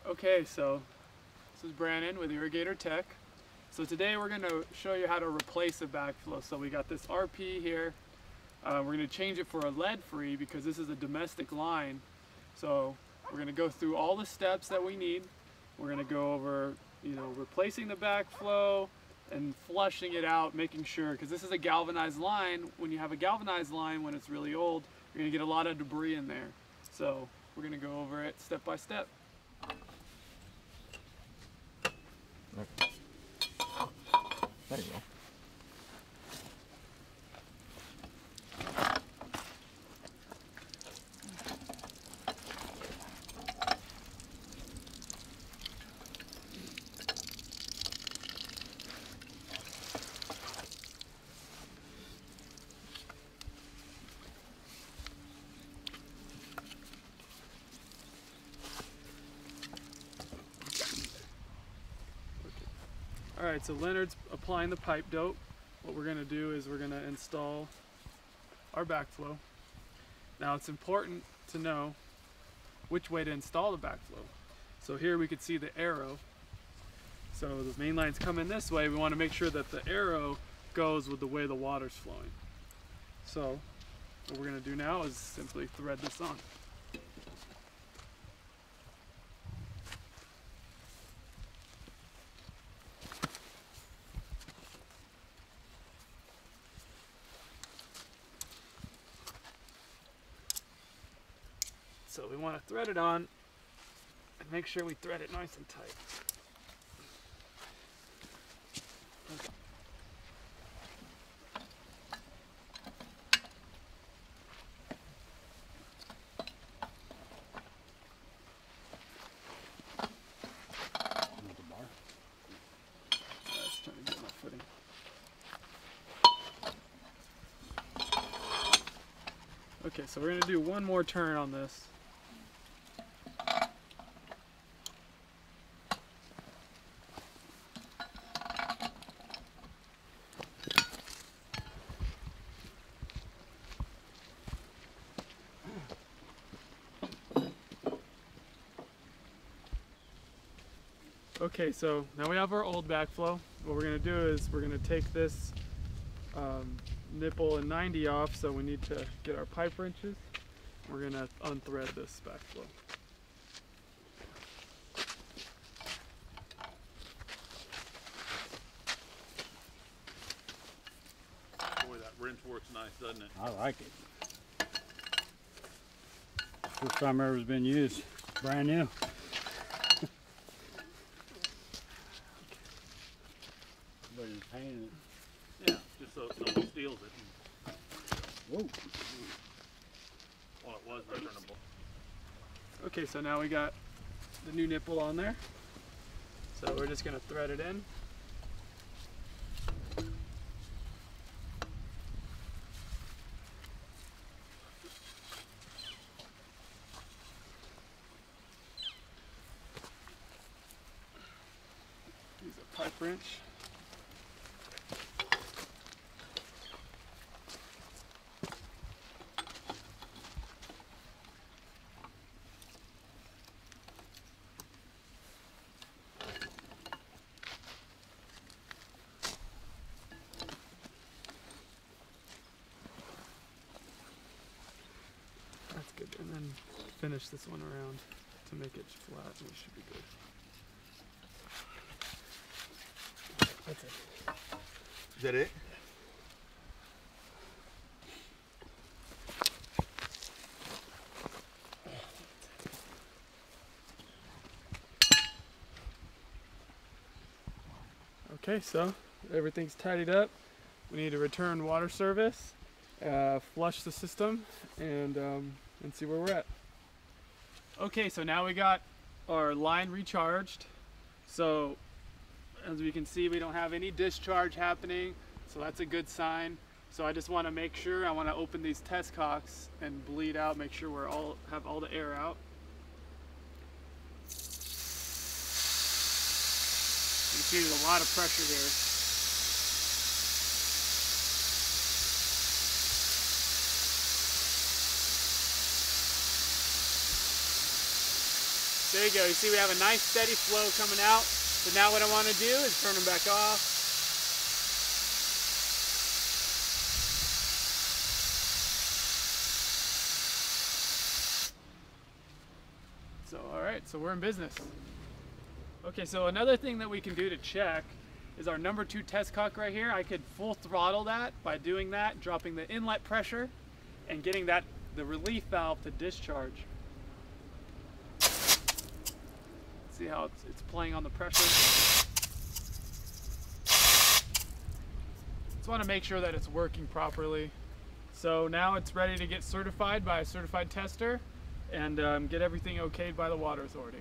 Okay, so this is Brandon with Irrigator Tech. So today we're going to show you how to replace a backflow. So we got this RP here. We're going to change it for a lead-free because this is a domestic line. So we're going to go through all the steps that we need. We're going to go over, replacing the backflow and flushing it out, making sure, because this is a galvanized line. When you have a galvanized line, when it's really old, you're going to get a lot of debris in there. So we're going to go over it step by step. There you go. Alright, so Leonard's applying the pipe dope. What we're going to do is we're going to install our backflow. Now it's important to know which way to install the backflow. So here we could see the arrow. So the main line's coming this way. We want to make sure that the arrow goes with the way the water's flowing. So what we're going to do now is simply thread this on. So we want to thread it on and make sure we thread it nice and tight. Just trying to get my footing. Okay, so we're going to do one more turn on this. Okay, so now we have our old backflow. What we're going to do is we're going to take this nipple and 90 off, so we need to get our pipe wrenches. We're going to unthread this backflow. Boy, that wrench works nice, doesn't it? I like it. First time ever it's been used. Brand new. But you're painting it. Yeah, just so nobody steals it. Whoa. Well, it was returnable. Okay, so now we got the new nipple on there. So we're just going to thread it in. Use a pipe wrench. That's good, and then finish this one around to make it flat, and it should be good. That's it. Is that it? Okay, so everything's tidied up. We need to return water service, flush the system, and see where we're at. Okay, so now we got our line recharged. So as we can see, we don't have any discharge happening, so that's a good sign. So I just want to make sure, I want to open these test cocks and bleed out, make sure we're have all the air out. You see there's a lot of pressure here. There you go. You see we have a nice steady flow coming out. So now what I want to do is turn them back off. So, all right, so we're in business. Okay, so another thing that we can do to check is our number 2 test cock right here. I could full throttle that by doing that, dropping the inlet pressure and getting the relief valve to discharge. See how it's playing on the pressure. Just want to make sure that it's working properly. So now it's ready to get certified by a certified tester and get everything okayed by the water authority.